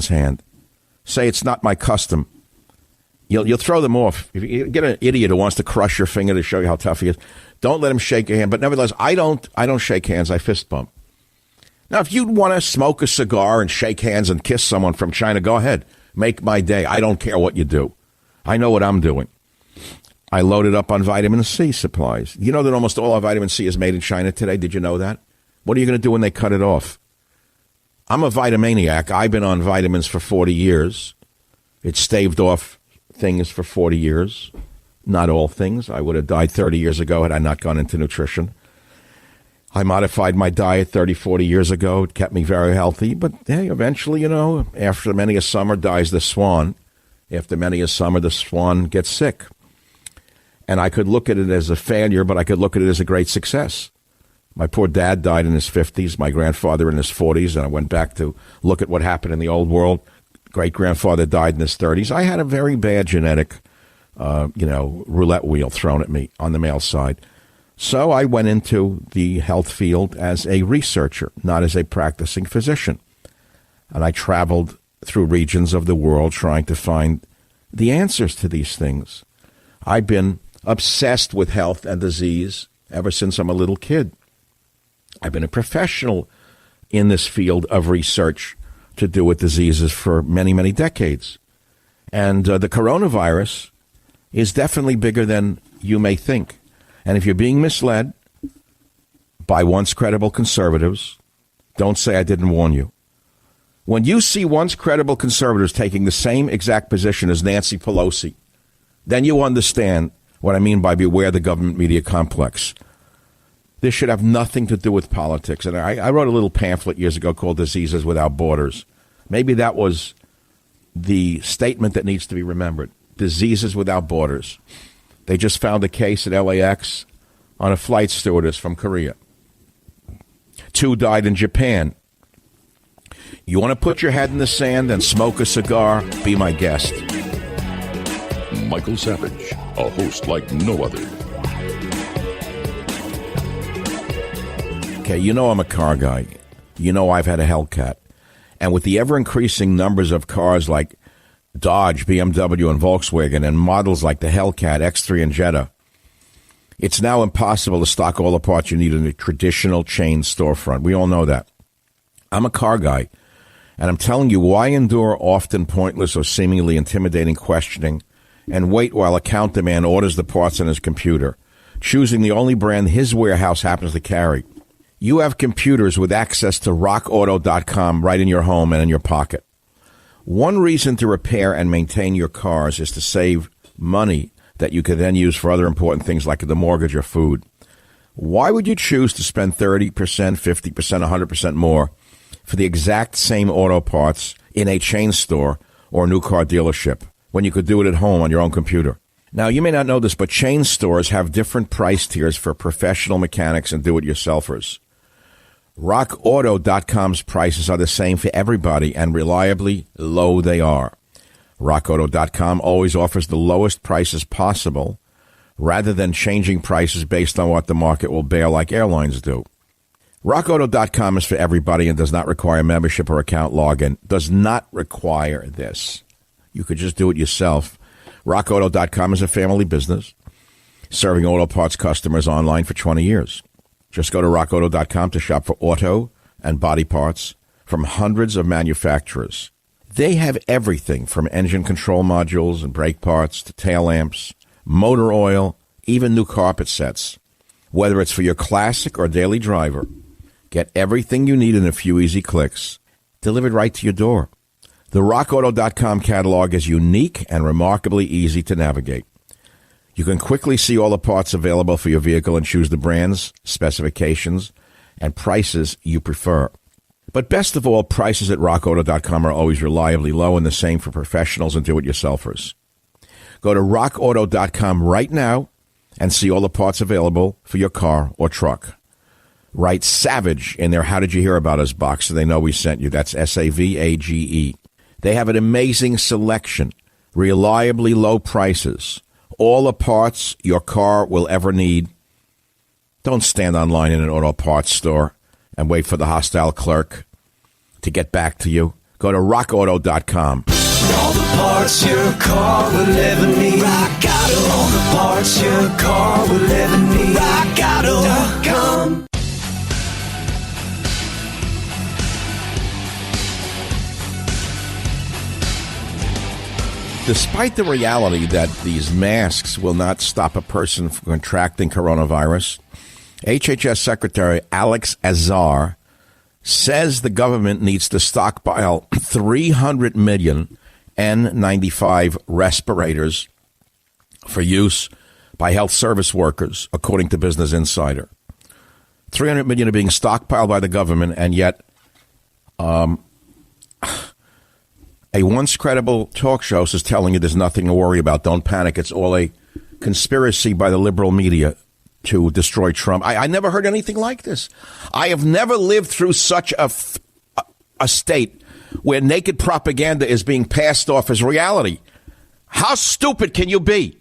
hand. Say it's not my custom. You'll throw them off. If you get an idiot who wants to crush your finger to show you how tough he is, don't let him shake your hand. But nevertheless, I don't shake hands. I fist bump. Now, if you want to smoke a cigar and shake hands and kiss someone from China, go ahead. Make my day. I don't care what you do. I know what I'm doing. I loaded up on vitamin C supplies. You know that almost all our vitamin C is made in China today? Did you know that? What are you going to do when they cut it off? I'm a vitamaniac. I've been on vitamins for 40 years. It's staved off things for 40 years. Not all things. I would have died 30 years ago had I not gone into nutrition. I modified my diet 30, 40 years ago. It kept me very healthy. But, hey, eventually, after many a summer dies the swan. After many a summer, the swan gets sick. And I could look at it as a failure, but I could look at it as a great success. My poor dad died in his 50s, my grandfather in his 40s, and I went back to look at what happened in the old world. Great-grandfather died in his 30s. I had a very bad genetic, roulette wheel thrown at me on the male side. So I went into the health field as a researcher, not as a practicing physician. And I traveled through regions of the world trying to find the answers to these things. I've been obsessed with health and disease ever since I'm a little kid. I've been a professional in this field of research to do with diseases for many, many decades. And the coronavirus is definitely bigger than you may think. And if you're being misled by once credible conservatives, don't say I didn't warn you. When you see once credible conservatives taking the same exact position as Nancy Pelosi, then you understand what I mean by beware the government media complex. This should have nothing to do with politics. And I wrote a little pamphlet years ago called Diseases Without Borders. Maybe that was the statement that needs to be remembered. Diseases without borders. They just found a case at LAX on a flight stewardess from Korea. 2 died in Japan. You want to put your head in the sand and smoke a cigar? Be my guest. Michael Savage, a host like no other. Okay, you know I'm a car guy. You know I've had a Hellcat. And with the ever-increasing numbers of cars like Dodge, BMW, and Volkswagen, and models like the Hellcat, X3, and Jetta, it's now impossible to stock all the parts you need in a traditional chain storefront. We all know that. I'm a car guy, and I'm telling you, why endure often pointless or seemingly intimidating questioning and wait while a counter man orders the parts on his computer, choosing the only brand his warehouse happens to carry? You have computers with access to rockauto.com right in your home and in your pocket. One reason to repair and maintain your cars is to save money that you could then use for other important things like the mortgage or food. Why would you choose to spend 30%, 50%, 100% more for the exact same auto parts in a chain store or a new car dealership when you could do it at home on your own computer? Now, you may not know this, but chain stores have different price tiers for professional mechanics and do-it-yourselfers. RockAuto.com's prices are the same for everybody, and reliably low they are. RockAuto.com always offers the lowest prices possible, rather than changing prices based on what the market will bear like airlines do. RockAuto.com is for everybody and does not require membership or account login. Does not require this. You could just do it yourself. RockAuto.com is a family business, serving auto parts customers online for 20 years. Just go to rockauto.com to shop for auto and body parts from hundreds of manufacturers. They have everything from engine control modules and brake parts to tail lamps, motor oil, even new carpet sets. Whether it's for your classic or daily driver, get everything you need in a few easy clicks, delivered right to your door. The rockauto.com catalog is unique and remarkably easy to navigate. You can quickly see all the parts available for your vehicle and choose the brands, specifications, and prices you prefer. But best of all, prices at rockauto.com are always reliably low, and the same for professionals and do-it-yourselfers. Go to rockauto.com right now and see all the parts available for your car or truck. Write SAVAGE in their How Did You Hear About Us box so they know we sent you. That's SAVAGE. They have an amazing selection, reliably low prices, all the parts your car will ever need. Don't stand online in an auto parts store and wait for the hostile clerk to get back to you. Go to rockauto.com. All the parts your car will ever need. Rock Auto. All the parts your car will ever need. RockAuto.com. Despite the reality that these masks will not stop a person from contracting coronavirus, HHS Secretary Alex Azar says the government needs to stockpile 300 million N95 respirators for use by health service workers, according to Business Insider. 300 million are being stockpiled by the government, and yet a once credible talk show is telling you there's nothing to worry about. Don't panic. It's all a conspiracy by the liberal media to destroy Trump. I never heard anything like this. I have never lived through such a state where naked propaganda is being passed off as reality. How stupid can you be?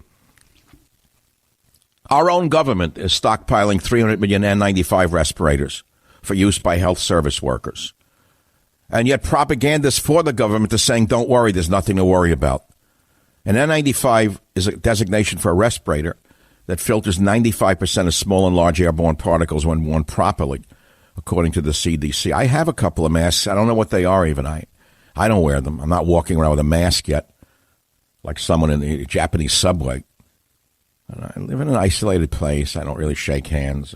Our own government is stockpiling 300 million N95 respirators for use by health service workers. And yet propagandists for the government are saying, don't worry, there's nothing to worry about. An N95 is a designation for a respirator that filters 95% of small and large airborne particles when worn properly, according to the CDC. I have a couple of masks. I don't know what they are even. I don't wear them. I'm not walking around with a mask yet, like someone in the Japanese subway. And I live in an isolated place. I don't really shake hands.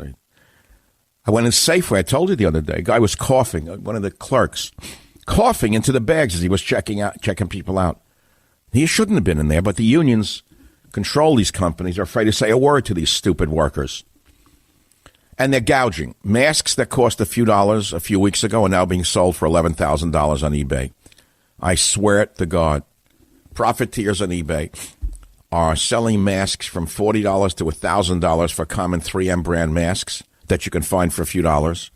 I went in Safeway. I told you the other day. A guy was coughing, one of the clerks, coughing into the bags as he was checking people out. He shouldn't have been in there, but the unions control these companies, are afraid to say a word to these stupid workers. And they're gouging. Masks that cost a few dollars a few weeks ago are now being sold for $11,000 on eBay. I swear it to God. Profiteers on eBay are selling masks from $40 to $1,000 for common 3M brand masks that you can find for a few dollars.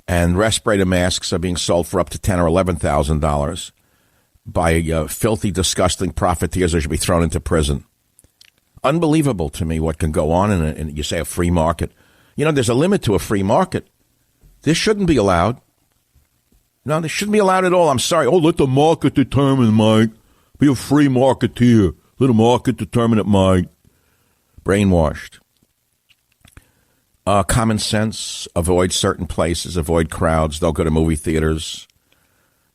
And respirator masks are being sold for up to $10,000 or $11,000 by filthy, disgusting profiteers that should be thrown into prison. Unbelievable to me what can go on in you say a free market. You know, there's a limit to a free market. This shouldn't be allowed. No, this shouldn't be allowed at all. I'm sorry. Oh, let the market determine, Mike. Be a free marketeer. Let the market determine it, Mike. Brainwashed. Common sense. Avoid certain places. Avoid crowds. Don't go to movie theaters.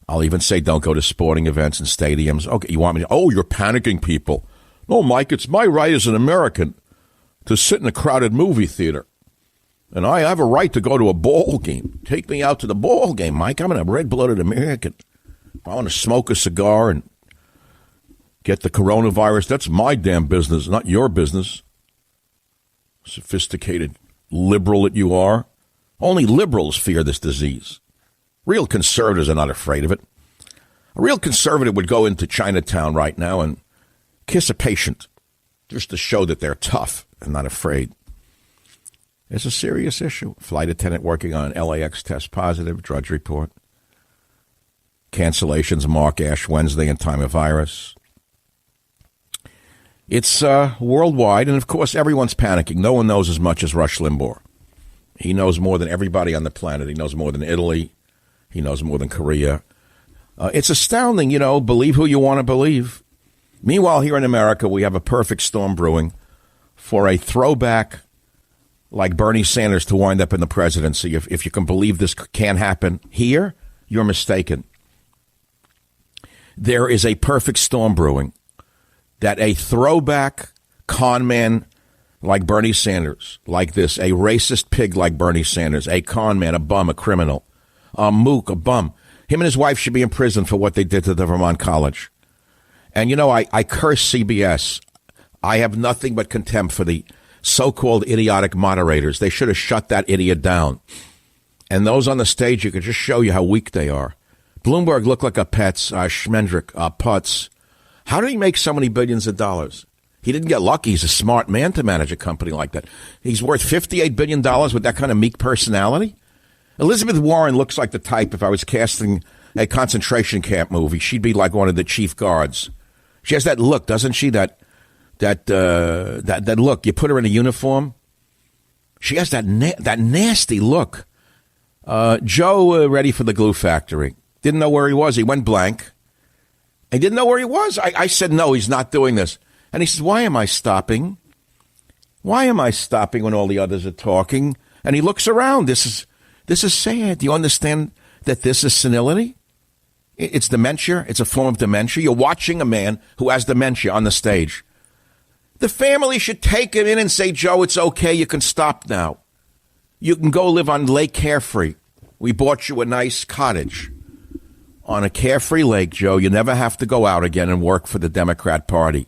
I'll even say don't go to sporting events and stadiums. Okay, you want me to? Oh, you're panicking people. No, Mike, it's my right as an American to sit in a crowded movie theater. And I have a right to go to a ball game. Take me out to the ball game, Mike. I'm a red-blooded American. If I want to smoke a cigar and get the coronavirus, that's my damn business, not your business. Sophisticated liberal that you are. Only liberals fear this disease. Real conservatives are not afraid of it. A real conservative would go into Chinatown right now and kiss a patient just to show that they're tough and not afraid. It's a serious issue. Flight attendant working on LAX test positive, Drudge Report. Cancellations mark Ash Wednesday in time of virus. It's worldwide, and of course everyone's panicking. No one knows as much as Rush Limbaugh. He knows more than everybody on the planet. He knows more than Italy. He knows more than Korea. It's astounding, you know, believe who you want to believe. Meanwhile, here in America, we have a perfect storm brewing for a throwback like Bernie Sanders to wind up in the presidency. If you can believe this can happen here, you're mistaken. There is a perfect storm brewing that a throwback con man like Bernie Sanders, like this, a racist pig like Bernie Sanders, a con man, a bum, a criminal, a mook, a bum. Him and his wife should be in prison for what they did to the Vermont College. And, you know, I curse CBS. I have nothing but contempt for the so-called idiotic moderators. They should have shut that idiot down. And those on the stage, you could just show you how weak they are. Bloomberg looked like a Pets, Schmendrick, Putz. How did he make so many billions of dollars? He didn't get lucky. He's a smart man to manage a company like that. He's worth $58 billion with that kind of meek personality. Elizabeth Warren looks like the type, if I was casting a concentration camp movie, she'd be like one of the chief guards. She has that look, doesn't she? That look. You put her in a uniform. She has that nasty look. Joe, ready for the glue factory. Didn't know where he was. He went blank. He didn't know where he was. I said, no, he's not doing this. And he says, why am I stopping? Why am I stopping when all the others are talking? And he looks around. This is sad. Do you understand that this is senility? It's dementia. It's a form of dementia. You're watching a man who has dementia on the stage. The family should take him in and say, Joe, it's okay. You can stop now. You can go live on Lake Carefree. We bought you a nice cottage on a carefree lake, Joe. You never have to go out again and work for the Democrat Party.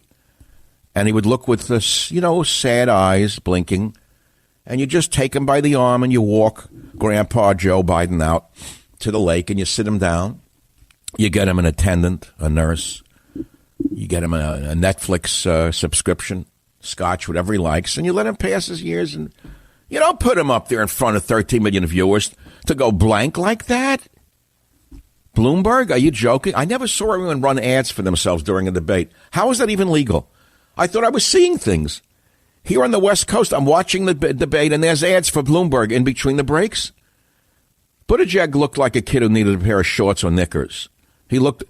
And he would look with this, sad eyes blinking. And you just take him by the arm and you walk Grandpa Joe Biden out to the lake and you sit him down. You get him an attendant, a nurse. You get him a Netflix subscription, scotch, whatever he likes. And you let him pass his years. And you don't put him up there in front of 13 million viewers to go blank like that. Bloomberg, are you joking? I never saw anyone run ads for themselves during a debate. How is that even legal? I thought I was seeing things. Here on the West Coast, I'm watching the debate, and there's ads for Bloomberg in between the breaks. Buttigieg looked like a kid who needed a pair of shorts or knickers. He looked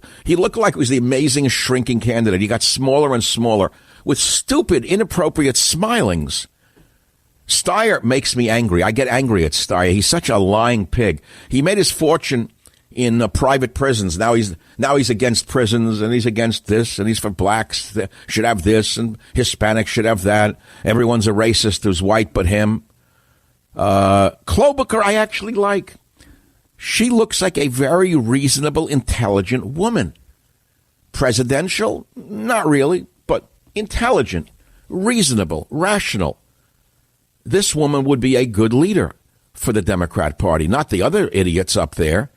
like he was the amazing shrinking candidate. He got smaller and smaller with stupid, inappropriate smilings. Steyer makes me angry. I get angry at Steyer. He's such a lying pig. He made his fortune in private prisons. Now he's against prisons, and he's against this, and he's for blacks that should have this, and Hispanics should have that. Everyone's a racist who's white but him. Klobuchar I actually like. She looks like a very reasonable, intelligent woman. Presidential? Not really, but intelligent, reasonable, rational. This woman would be a good leader for the Democrat Party, not the other idiots up there.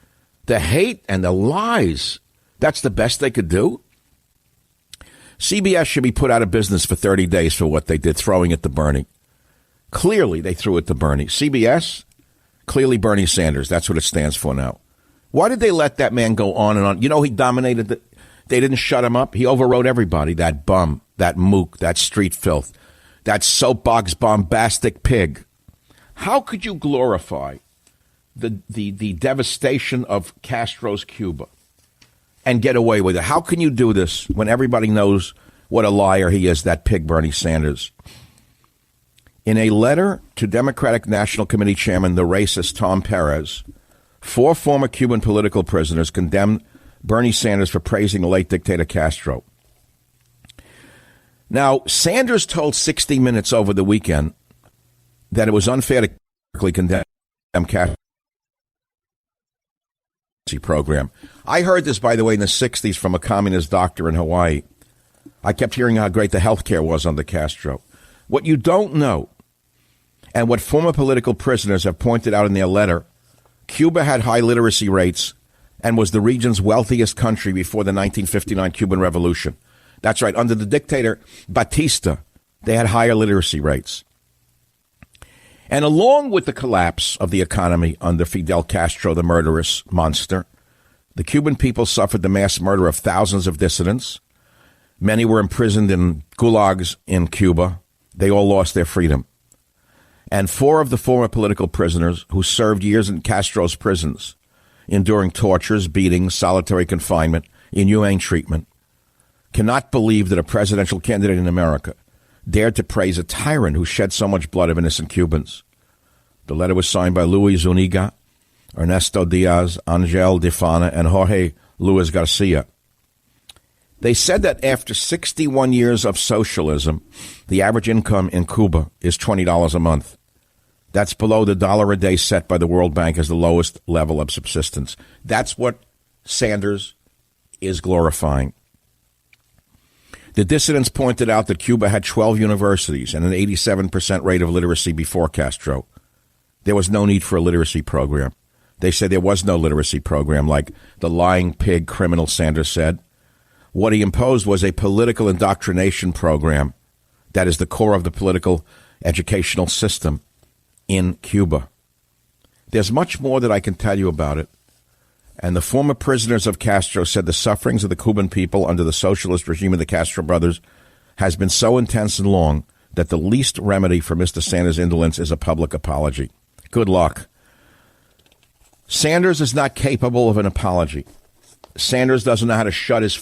The hate and the lies, that's the best they could do. CBS should be put out of business for 30 days for what they did, throwing it to Bernie. Clearly, they threw it to Bernie. CBS, clearly Bernie Sanders. That's what it stands for now. Why did they let that man go on and on? He dominated. They didn't shut him up. He overrode everybody. That bum, that mook, that street filth, that soapbox bombastic pig. How could you glorify the devastation of Castro's Cuba and get away with it? How can you do this when everybody knows what a liar he is, that pig Bernie Sanders? In a letter to Democratic National Committee Chairman, the racist Tom Perez, 4 former Cuban political prisoners condemned Bernie Sanders for praising the late dictator Castro. Now, Sanders told 60 Minutes over the weekend that it was unfair to condemn Castro program. I heard this, by the way, in the 60s from a communist doctor in Hawaii. I kept hearing how great the health care was under Castro. What you don't know, and what former political prisoners have pointed out in their letter, Cuba had high literacy rates and was the region's wealthiest country before the 1959 Cuban Revolution. That's right. Under the dictator Batista, they had higher literacy rates. And along with the collapse of the economy under Fidel Castro, the murderous monster, the Cuban people suffered the mass murder of thousands of dissidents. Many were imprisoned in gulags in Cuba. They all lost their freedom. And 4 of the former political prisoners who served years in Castro's prisons, enduring tortures, beatings, solitary confinement, inhumane treatment, cannot believe that a presidential candidate in America dared to praise a tyrant who shed so much blood of innocent Cubans. The letter was signed by Luis Zuniga, Ernesto Diaz, Angel Defana, and Jorge Luis Garcia. They said that after 61 years of socialism, the average income in Cuba is $20 a month. That's below the $1 a day set by the World Bank as the lowest level of subsistence. That's what Sanders is glorifying. The dissidents pointed out that Cuba had 12 universities and an 87% rate of literacy before Castro. There was no need for a literacy program. They said there was no literacy program, like the lying pig criminal Sanders said. What he imposed was a political indoctrination program that is the core of the political educational system in Cuba. There's much more that I can tell you about it. And the former prisoners of Castro said the sufferings of the Cuban people under the socialist regime of the Castro brothers has been so intense and long that the least remedy for Mr. Sanders' indolence is a public apology. Good luck. Sanders is not capable of an apology. Sanders doesn't know how to shut his